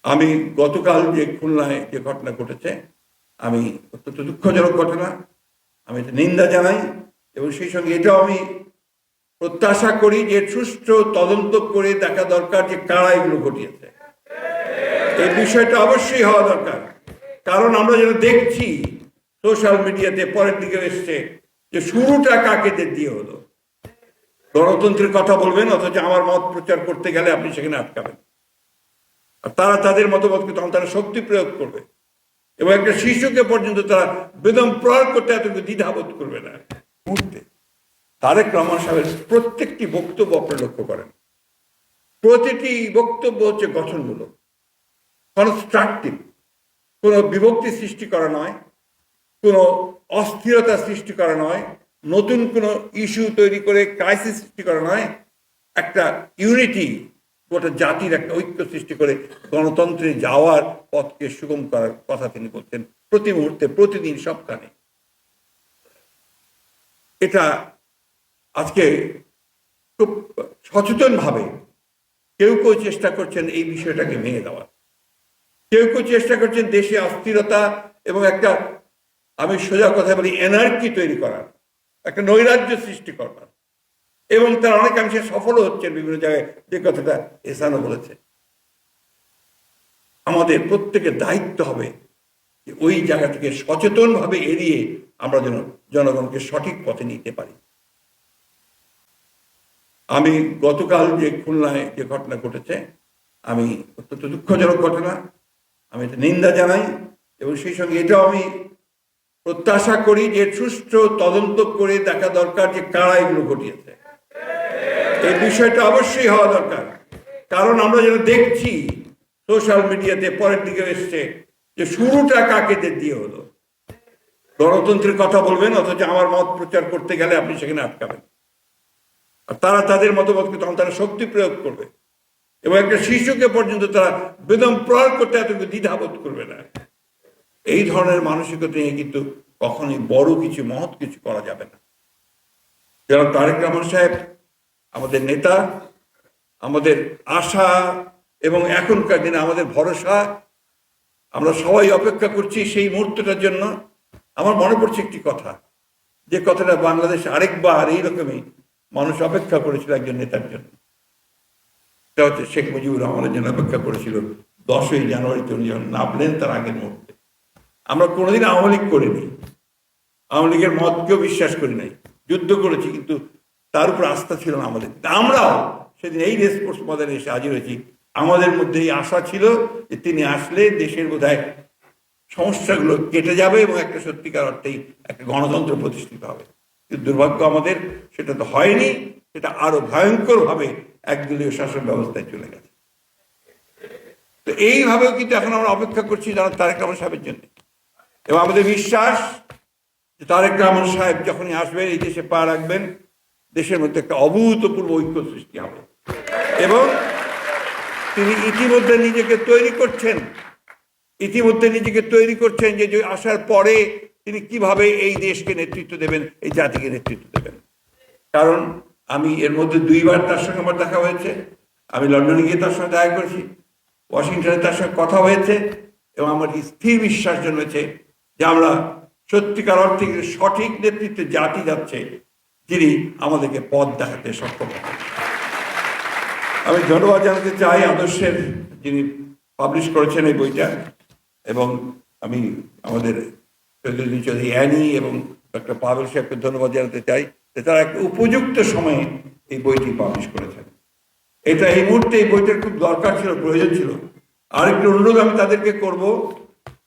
আমি গতকাল যে খুলনায় যে ঘটনা ঘটেছে, আমি অত্যন্ত দুঃখজনক ঘটনা, আমি এটা নিন্দা জানাই এবং সেই সঙ্গে এটাও আমি প্রত্যাশা করি যে সুষ্ঠু তদন্ত করে দেখা দরকার যে কারা এগুলো ঘটিয়েছে। এই বিষয়টা অবশ্যই হওয়া দরকার, কারণ আমরা যেটা দেখছি সোশ্যাল মিডিয়াতে পরের দিকে এসছে যে শুরুটা কাকে দিয়ে হলো। গণতন্ত্রের কথা বলবেন, অথচ আমার মত প্রচার করতে গেলে আপনি সেখানে আটকাবেন। আর তারা তাদের মতামতকে তখন তারা শক্তি প্রয়োগ করবে এবং একটা শিশুকে পর্যন্ত তারা বেদম প্রয়োগ করতে এতটুকু দ্বিধাবোধ করবে না। মুহূর্তে তারেক রহমান সাহেবের প্রত্যেকটি বক্তব্য আপনি লক্ষ্য করেন, প্রতিটি বক্তব্য হচ্ছে গঠনমূলক, কনস্ট্রাকটিভ, কোনো বিভক্তি সৃষ্টি করা নয়, কোনো অস্থিরতা সৃষ্টি করা নয়, নতুন কোনো ইস্যু তৈরি করে ক্রাইসিস সৃষ্টি করা নয়, একটা ইউনিটি, গোটা জাতির একটা ঐক্য সৃষ্টি করে গণতন্ত্রে যাওয়ার পথকে সুগম করার কথা তিনি বলছেন প্রতি মুহূর্তে, প্রতিদিন, সবখানে। এটা আজকে খুব সচেতনভাবে কেউ কেউ চেষ্টা করছেন এই বিষয়টাকে ভেঙে দেওয়ার, কেউ কেউ চেষ্টা করছেন দেশে অস্থিরতা এবং একটা, আমি সোজা কথা বলি, এনার্কি তৈরি করার, একটা নৈরাজ্য সৃষ্টি করার, এবং তারা অনেকাংশে সফল হচ্ছেন বিভিন্ন জায়গায়, যে কথাটা এসানও বলেছে। আমাদের প্রত্যেকের দায়িত্ব হবে যে ওই জায়গা থেকে সচেতনভাবে এড়িয়ে আমরা যেন জনগণকে সঠিক পথে নিতে পারি। আমি গতকাল যে খুলনায় যে ঘটনা ঘটেছে, আমি অত্যন্ত দুঃখজনক ঘটনা, আমি এটা নিন্দা জানাই এবং সেই সঙ্গে এটাও আমি প্রত্যাশা করি যে সুষ্ঠু তদন্ত করে দেখা দরকার যে কারা এগুলো ঘটিয়েছে। এই বিষয়টা অবশ্যই হওয়া দরকার, কারণ আমরা যেটা দেখছি সোশ্যাল মিডিয়াতে পরের দিকে এসছে যে শুরুটা কাকে দিয়ে হলো। গণতন্ত্রের কথা বলবেন, অথচ আমার মত প্রচার করতে গেলে আপনি সেখানে আটকাবেন। আর তারা তাদের মতামতকে তখন তারা শক্তি প্রয়োগ করবে এবং একটা শিশুকে পর্যন্ত তারা বেদম প্রয়োগ করতে এতটুকু দ্বিধাবোধ করবে না। এই ধরনের মানসিকতা নিয়ে কিন্তু কখনোই বড় কিছু, মহৎ কিছু করা যাবে না। যারা তারেক রহমান সাহেব আমাদের নেতা, আমাদের আশা এবং এখনকার দিনে আমাদের ভরসা, আমরা সবাই অপেক্ষা করছি সেই মুহূর্তটার জন্য। আমার মনে পড়ছে একটি কথা, যে কথাটা বাংলাদেশ আরেকবার এইরকমই মানুষ অপেক্ষা করেছিল একজন নেতার জন্য। সেটা হচ্ছে শেখ মুজিবুর রহমানের জন্য অপেক্ষা করেছিল 10ই জানুয়ারিতে উনি যখন নামলেন তার আগের মুহূর্তে। আমরা কোনোদিন আওয়ামী লীগ করিনি, আওয়ামী লীগের মতকেও বিশ্বাস করি নাই, যুদ্ধ করেছি, কিন্তু তার উপর আস্থা ছিল না আমাদের। আমরাও সেদিন এই রেসকোর্স ময়দানে এসে হাজির হয়েছি, আমাদের মধ্যে এই আশা ছিল যে তিনি আসলে দেশের বোধহয় সমস্যাগুলো কেটে যাবে এবং একটা সত্যিকার অর্থেই একটা গণতন্ত্র প্রতিষ্ঠিত হবে। কিন্তু দুর্ভাগ্য আমাদের সেটা তো হয়নি, সেটা আরো ভয়ঙ্কর ভাবে একদলীয় শাসন ব্যবস্থায় চলে গেছে। তো এইভাবেও কিন্তু এখন আমরা অপেক্ষা করছি যারা তারেক রহমান সাহেবের জন্য, এবং আমাদের বিশ্বাস যে তারেক রহমান সাহেব যখনই আসবেন, এই দেশে পা রাখবেন, দেশের মধ্যে একটা অভূতপূর্ব ঐক্য সৃষ্টি হবে। এবং তিনি ইতিমধ্যে নিজেকে তৈরি করছেন যে আসার পরে তিনি কিভাবে এই দেশকে নেতৃত্ব দেবেন, এই জাতিকে নেতৃত্ব দেবেন। কারণ আমি এর মধ্যে 2বার তার সঙ্গে আমার দেখা হয়েছে, আমি লন্ডনে গিয়ে তার সঙ্গে দেখা করেছি, ওয়াশিংটনে তার সঙ্গে কথা হয়েছে, এবং আমার স্থির বিশ্বাস জন্মেছে যে আমরা সত্যিকার অর্থে সঠিক নেতৃত্বে জাতি যাচ্ছে, যিনি আমাদেরকে পথ দেখাতে সক্ষম হবেন। আমি ধন্যবাদ জানাতে চাই আদর্শের, যিনি পাবলিশ করেছেন এই বইটা, এবং আমি আমাদের চৌধুরী অ্যানি এবং ডক্টর পাভেল সাহেবকে ধন্যবাদ জানাতে চাই যে তারা একটা উপযুক্ত সময়ে এই বইটি পাবলিশ করেছেন। এটা এই মুহূর্তে এই বইটার খুব দরকার ছিল, প্রয়োজন ছিল। আরেকটু অনুরোধ আমি তাদেরকে করব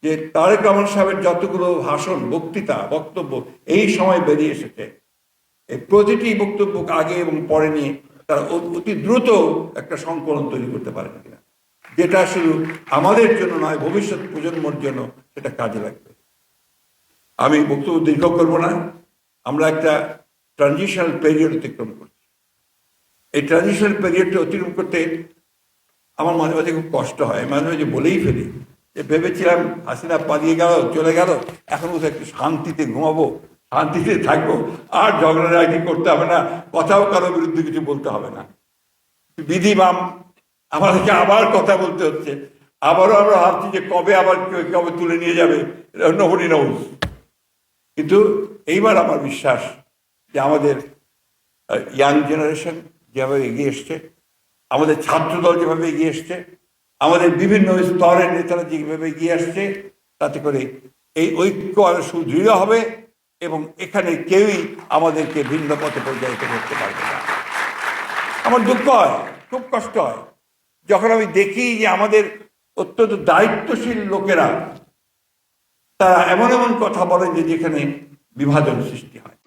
যে তারেক রহমান সাহেবের যতগুলো ভাষণ, বক্তৃতা, বক্তব্য এই সময় বেরিয়ে এসেছে, এই প্রতিটি বক্তব্য আগে এবং পরে নিয়ে তারা অতি দ্রুত একটা সংকলন তৈরি করতে পারেন কিনা, যেটা শুধু আমাদের জন্য নয়, ভবিষ্যৎ প্রজন্মের জন্য সেটা কাজে লাগবে। আমি বক্তব্য দীর্ঘ করবো না। আমরা একটা ট্রানজিশনাল পিরিয়ড অতিক্রম করছি। এই ট্রানজিশনাল পিরিয়ডটা অতিক্রম করতে আমার মাঝে মাঝে খুব কষ্ট হয়, মাঝে মাঝে বলেই ফেলি যে ভেবেছিলাম হাসিনা পালিয়ে গেল, চলে গেল, এখন বোধহয় একটু শান্তিতে ঘুমাবো, শান্তিতে থাকবো, আর ঝগড়াঝাটি করতে হবে না, কথাও কারো বিরুদ্ধে কিছু বলতে হবে না। বিধি বাম আমাদেরকে আবার কথা বলতে হচ্ছে, আবারও আমরা ভাবছি যে কবে আবার কবে তুলে নিয়ে যাবে, নোবডি নোজ। কিন্তু এইবার আমার বিশ্বাস যে আমাদের ইয়াং জেনারেশন যেভাবে এগিয়ে এসছে, আমাদের ছাত্রদল যেভাবে এগিয়ে এসছে, আমাদের বিভিন্ন স্তরের নেতারা যেভাবে এগিয়ে আসছে, তাতে করে এই ঐক্য আরো সুদৃঢ় হবে এবং এখানে কেউই আমাদেরকে ভিন্ন পথে পরিচালিত করতে পারবে না। আমার দুঃখ হয়, খুব কষ্ট হয় যখন আমি দেখি যে আমাদের অত্যন্ত দায়িত্বশীল লোকেরা তারা এমন এমন কথা বলেন যে যেখানে বিভাজন সৃষ্টি হয়।